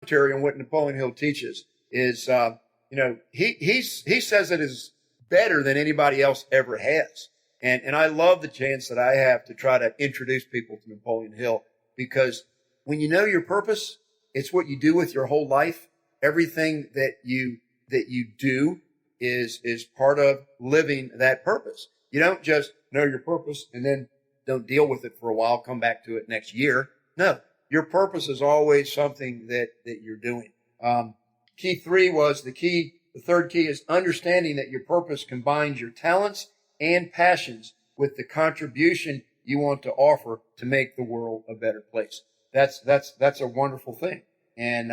commentary on what Napoleon Hill teaches is, he says it is better than anybody else ever has. And I love the chance that I have to try to introduce people to Napoleon Hill, because when you know your purpose, it's what you do with your whole life. Everything that you do is part of living that purpose. You don't just know your purpose and then don't deal with it for a while, come back to it next year. No, your purpose is always something that you're doing. Key three was the third key is understanding that your purpose combines your talents and passions with the contribution you want to offer to make the world a better place. That's a wonderful thing. And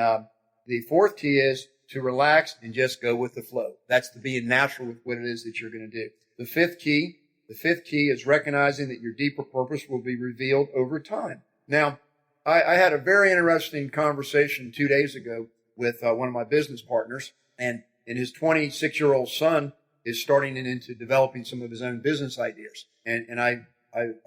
the fourth key is to relax and just go with the flow. That's to being natural with what it is that you're going to do. The fifth key is recognizing that your deeper purpose will be revealed over time. Now, I had a very interesting conversation 2 days ago with one of my business partners, and his 26-year-old son is starting into developing some of his own business ideas. And I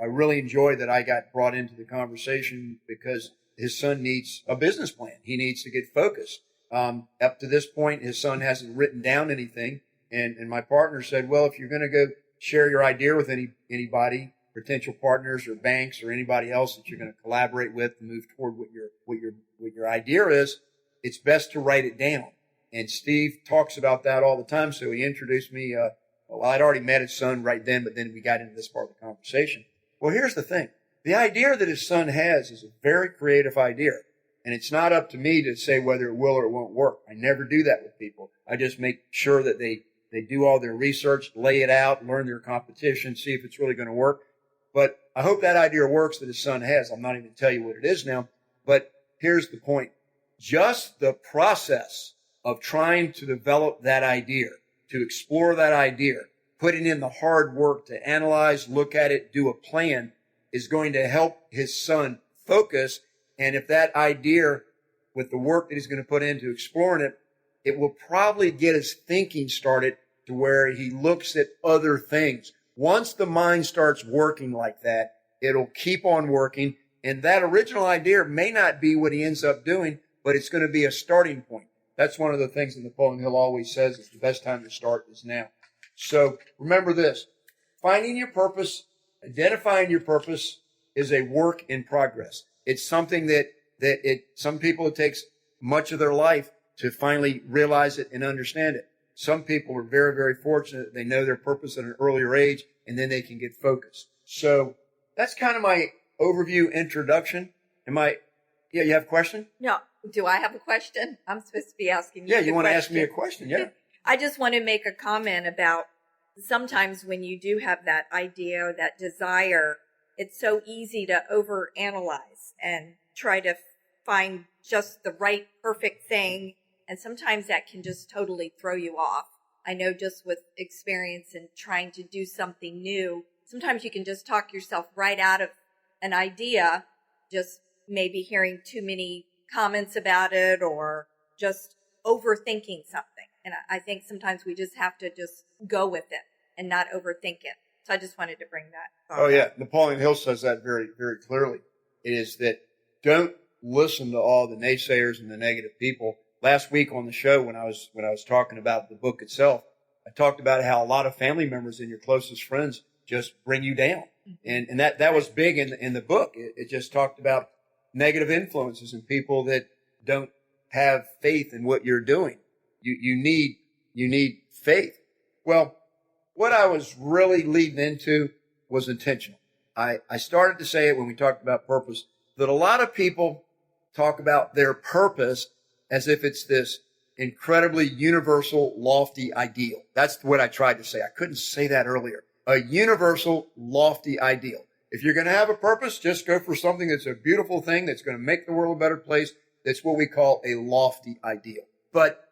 really enjoyed that I got brought into the conversation, because his son needs a business plan. He needs to get focused. Up to this point, his son hasn't written down anything. And my partner said, well, if you're going to go share your idea with anybody, potential partners or banks or anybody else that you're going to collaborate with to move toward what your idea is, it's best to write it down. And Steve talks about that all the time. So he introduced me. I'd already met his son right then, but then we got into this part of the conversation. Well, here's the thing. The idea that his son has is a very creative idea. And it's not up to me to say whether it will or it won't work. I never do that with people. I just make sure that they do all their research, lay it out, learn their competition, see if it's really going to work. But I hope that idea works that his son has. I'm not even going to tell you what it is now. But here's the point. Just the process of trying to develop that idea, to explore that idea, putting in the hard work to analyze, look at it, do a plan, is going to help his son focus. And if that idea, with the work that he's going to put into exploring it, it will probably get his thinking started to where he looks at other things. Once the mind starts working like that, it'll keep on working. And that original idea may not be what he ends up doing, but it's going to be a starting point. That's one of the things that Napoleon Hill always says is the best time to start is now. So remember this. Finding your purpose, identifying your purpose is a work in progress. It's something that some people, it takes much of their life to finally realize it and understand it. Some people are very, very fortunate. They know their purpose at an earlier age, and then they can get focused. So that's kind of my overview introduction. Yeah, you have a question? No. Do I have a question? I'm supposed to be asking you. Yeah, you want to ask me a question? Yeah. I just want to make a comment about sometimes when you do have that idea or that desire, it's so easy to overanalyze and try to find just the right, perfect thing. And sometimes that can just totally throw you off. I know just with experience and trying to do something new, sometimes you can just talk yourself right out of an idea, just maybe hearing too many comments about it or just overthinking something. And I think sometimes we just have to just go with it and not overthink it. So I just wanted to bring that. Oh, yeah. Napoleon Hill says that very, very clearly. It is that don't listen to all the naysayers and the negative people. Last week on the show, when I was talking about the book itself, I talked about how a lot of family members and your closest friends just bring you down. And that was big in the book. It just talked about negative influences and people that don't have faith in what you're doing. You need faith. Well, what I was really leading into was intentional. I started to say it when we talked about purpose, that a lot of people talk about their purpose as if it's this incredibly universal, lofty ideal. That's what I tried to say. I couldn't say that earlier. A universal, lofty ideal. If you're going to have a purpose, just go for something that's a beautiful thing that's going to make the world a better place. That's what we call a lofty ideal. But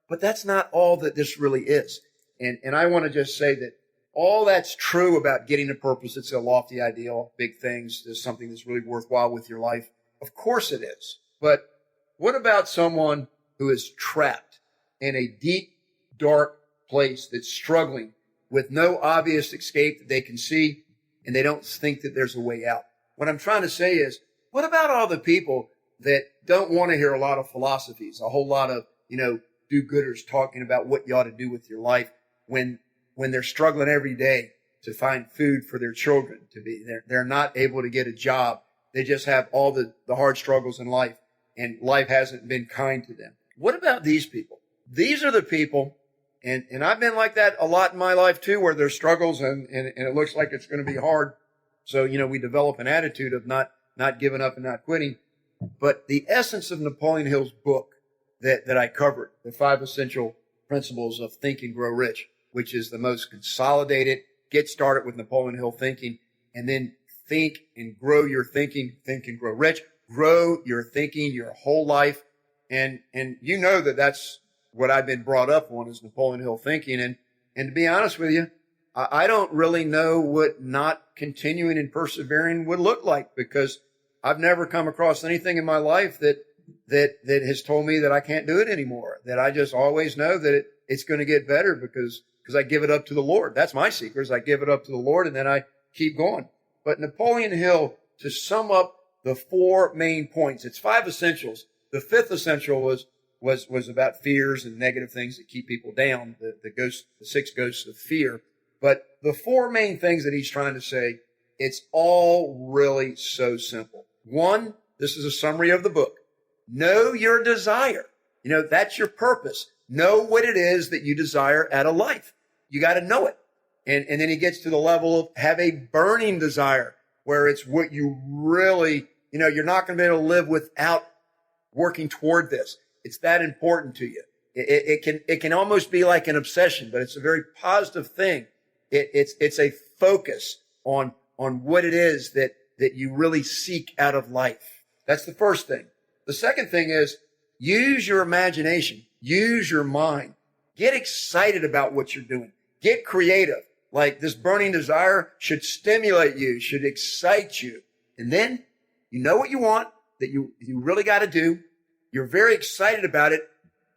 that's not all that this really is. And I want to just say that all that's true about getting a purpose. It's a lofty ideal, big things. There's something that's really worthwhile with your life. Of course it is. But what about someone who is trapped in a deep, dark place that's struggling with no obvious escape that they can see, and they don't think that there's a way out? What I'm trying to say is, what about all the people that don't want to hear a lot of philosophies, a whole lot of, do-gooders talking about what you ought to do with your life when they're struggling every day to find food for their children they're not able to get a job. They just have all the hard struggles in life, and life hasn't been kind to them. What about these people? These are the people, and I've been like that a lot in my life too, where there's struggles and it looks like it's going to be hard. So, we develop an attitude of not giving up and not quitting. But the essence of Napoleon Hill's book that I covered, the 5 essential principles of Think and Grow Rich, which is the most consolidated, get started with Napoleon Hill thinking, and then think and grow your thinking, think and grow rich, grow your thinking your whole life. And that's what I've been brought up on, is Napoleon Hill thinking. And to be honest with you, I don't really know what not continuing and persevering would look like, because I've never come across anything in my life that has told me that I can't do it anymore. That I just always know that it's going to get better because I give it up to the Lord. That's my secret, is I give it up to the Lord and then I keep going. But Napoleon Hill, to sum up the 4 main points, it's 5 essentials. The 5th essential was about fears and negative things that keep people down, the 6 ghosts of fear. But the 4 main things that he's trying to say, it's all really so simple. 1, this is a summary of the book. Know your desire. That's your purpose. Know what it is that you desire out of life. You got to know it. And then he gets to the level of have a burning desire, where it's what you really, you're not going to be able to live without working toward this. It's that important to you. It can almost be like an obsession, but it's a very positive thing. It's a focus on what it is that you really seek out of life. That's the first thing. The second thing is use your imagination, use your mind, get excited about what you're doing, get creative. Like this burning desire should stimulate you, should excite you. And then you know what you want, that you really got to do. You're very excited about it.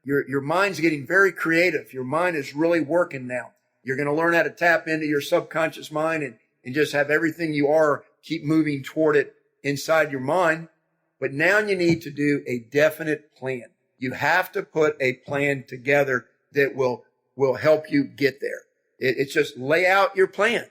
Your mind's getting very creative. Your mind is really working now. You're going to learn how to tap into your subconscious mind and just have everything you are keep moving toward it inside your mind. But now you need to do a definite plan. You have to put a plan together that will help you get there. It's just lay out your plan.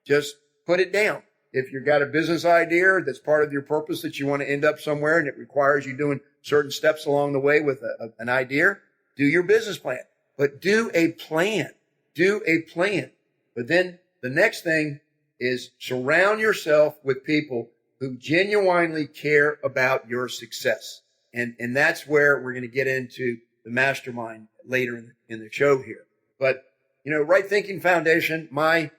Just put it down. If you've got a business idea that's part of your purpose that you want to end up somewhere and it requires you doing certain steps along the way with an idea, do your business plan. But do a plan. Do a plan. But then the next thing is surround yourself with people who genuinely care about your success. And that's where we're going to get into the mastermind later in the show here. But, Right Thinking Foundation, my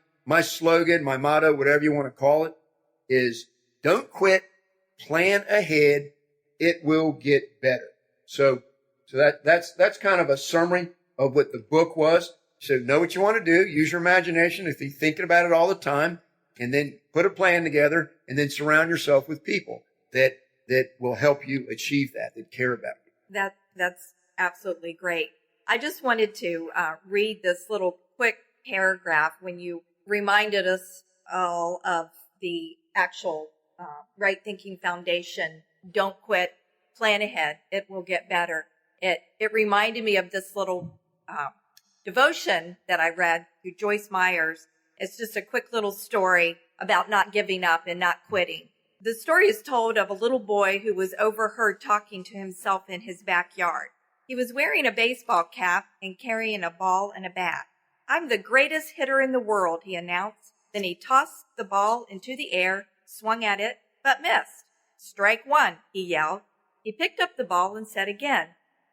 slogan, my motto, whatever you want to call it, is don't quit, plan ahead, it will get better. So that's kind of a summary of what the book was. So know what you want to do, use your imagination if you're thinking about it all the time, and then put a plan together, and then surround yourself with people that will help you achieve that care about you. That's absolutely great. I just wanted to read this little quick paragraph when you reminded us all of the actual Right Thinking Foundation. Don't quit, plan ahead, it will get better. It reminded me of this little devotion that I read through Joyce Myers. It's just a quick little story about not giving up and not quitting. The story is told of a little boy who was overheard talking to himself in his backyard. He was wearing a baseball cap and carrying a ball and a bat. "I'm the greatest hitter in the world," he announced. Then he tossed the ball into the air, swung at it, but missed. "Strike 1, he yelled. He picked up the ball and said again,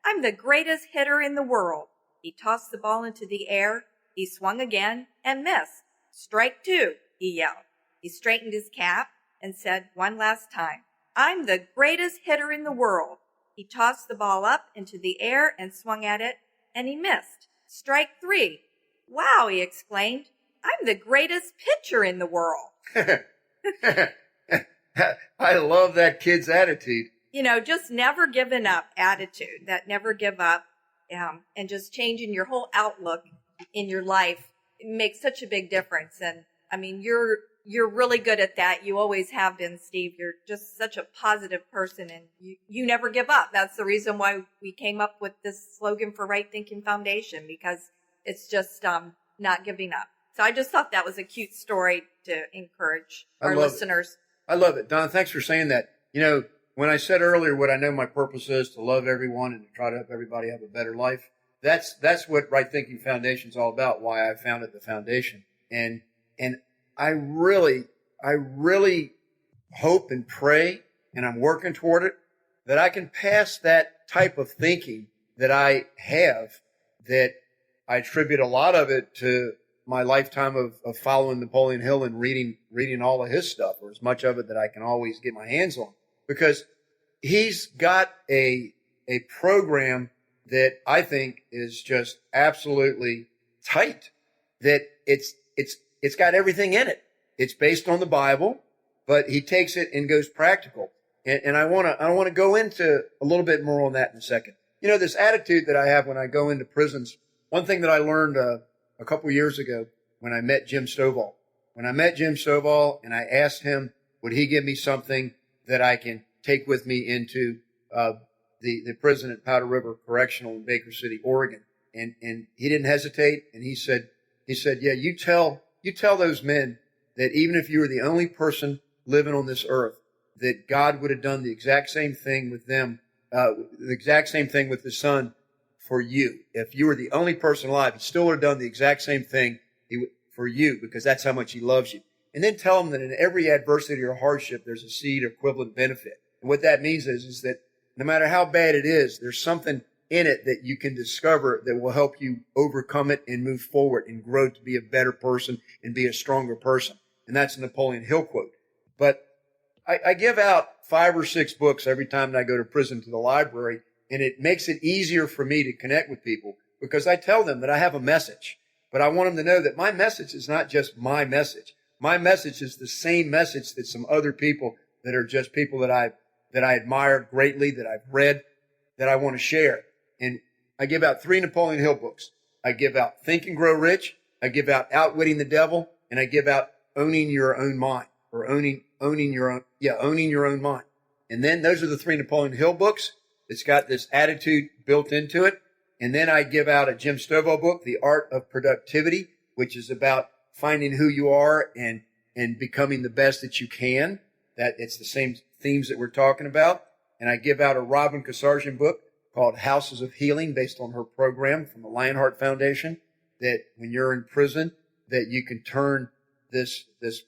"I'm the greatest hitter in the world." He tossed the ball into the air. He swung again and missed. "Strike 2, he yelled. He straightened his cap and said one last time, "I'm the greatest hitter in the world." He tossed the ball up into the air and swung at it, and he missed. "Strike 3. Wow," he exclaimed. "I'm the greatest pitcher in the world." I love that kid's attitude. Just never giving up attitude, that never give up, and just changing your whole outlook in your life, it makes such a big difference. And I mean, you're really good at that. You always have been, Steve. You're just such a positive person, and you never give up. That's the reason why we came up with this slogan for Right Thinking Foundation, because it's just not giving up. So I just thought that was a cute story to encourage our listeners. I love it. Donna, thanks for saying that. When I said earlier what I know my purpose is, to love everyone and to try to help everybody have a better life, that's what Right Thinking Foundation is all about, why I founded the foundation. And I really hope and pray, and I'm working toward it, that I can pass that type of thinking that I have, that I attribute a lot of it to my lifetime of following Napoleon Hill and reading all of his stuff, or as much of it that I can always get my hands on, because he's got a program that I think is just absolutely tight, that it's got everything in it. It's based on the Bible, but he takes it and goes practical. And I want to go into a little bit more on that in a second. This attitude that I have when I go into prisons, one thing that I learned a couple years ago when I met Jim Stovall. When I met Jim Stovall and I asked him, would he give me something that I can take with me into the prison at Powder River Correctional in Baker City, Oregon? And he didn't hesitate, and he said, yeah, you tell those men that even if you were the only person living on this earth, that God would have done the exact same thing with them, the exact same thing with the Son for you. If you were the only person alive, he still would have done the exact same thing for you, because that's how much he loves you. And then tell them that in every adversity or hardship, there's a seed of equivalent benefit. And what that means is that no matter how bad it is, there's something in it that you can discover that will help you overcome it and move forward and grow to be a better person and be a stronger person. And that's a Napoleon Hill quote. But I give out 5 or 6 books every time that I go to prison to the library, and it makes it easier for me to connect with people, because I tell them that I have a message, but I want them to know that my message is not just my message. My message is the same message that some other people that are just people that I admire greatly, that I've read, that I want to share. And I give out 3 Napoleon Hill books. I give out Think and Grow Rich. I give out Outwitting the Devil, and I give out Owning Your Own Mind, or owning your own mind. And then those are the 3 Napoleon Hill books. It's got this attitude built into it. And then I give out a Jim Stovall book, The Art of Productivity, which is about finding who you are and becoming the best that you can. That it's the same themes that we're talking about. And I give out a Robin Kasarjian book called Houses of Healing, based on her program from the Lionheart Foundation, that when you're in prison, that you can turn this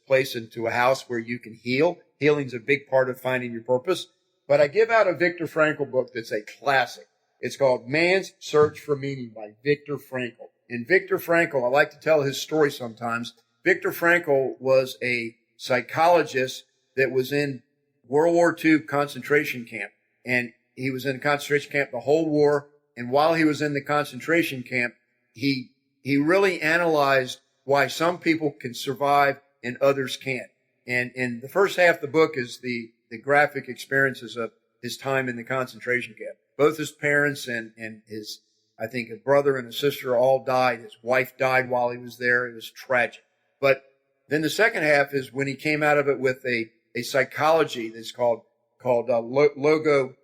place into a house where you can heal. Healing's a big part of finding your purpose. But I give out a Viktor Frankl book that's a classic. It's called Man's Search for Meaning by Viktor Frankl. And Viktor Frankl, I like to tell his story sometimes. Viktor Frankl was a psychologist that was in World War II concentration camp. And he was in a concentration camp the whole war. And while he was in the concentration camp, he really analyzed why some people can survive and others can't. And the first half of the book is the graphic experiences of his time in the concentration camp. Both his parents and his, I think, a brother and a sister all died. His wife died while he was there. It was tragic. But then the second half is when he came out of it with a psychology that's called logo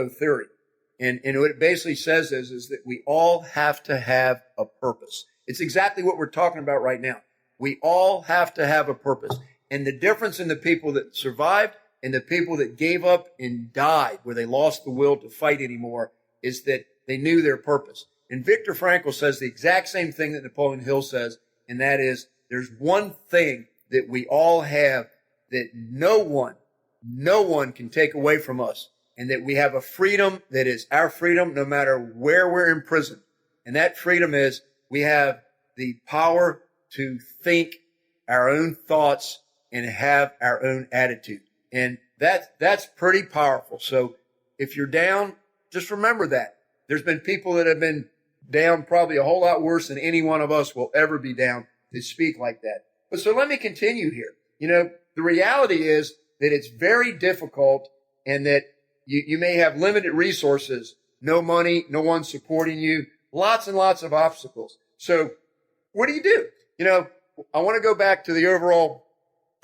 theory. And what it basically says is that we all have to have a purpose. It's exactly what we're talking about right now. We all have to have a purpose. And the difference in the people that survived and the people that gave up and died, where they lost the will to fight anymore, is that they knew their purpose. And Viktor Frankl says the exact same thing that Napoleon Hill says, and that is, there's one thing that we all have that no one can take away from us, and that we have a freedom that is our freedom no matter where we're in prison. And that freedom is we have the power to think our own thoughts and have our own attitude. And that's pretty powerful. So if you're down, just remember that. There's been people that have been down probably a whole lot worse than any one of us will ever be down to speak like that. But so let me continue here. The reality is that it's very difficult, and that you may have limited resources, no money, no one supporting you, lots and lots of obstacles. So what do? I want to go back to the overall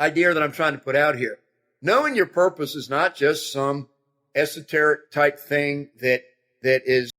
idea that I'm trying to put out here. Knowing your purpose is not just some esoteric type thing that is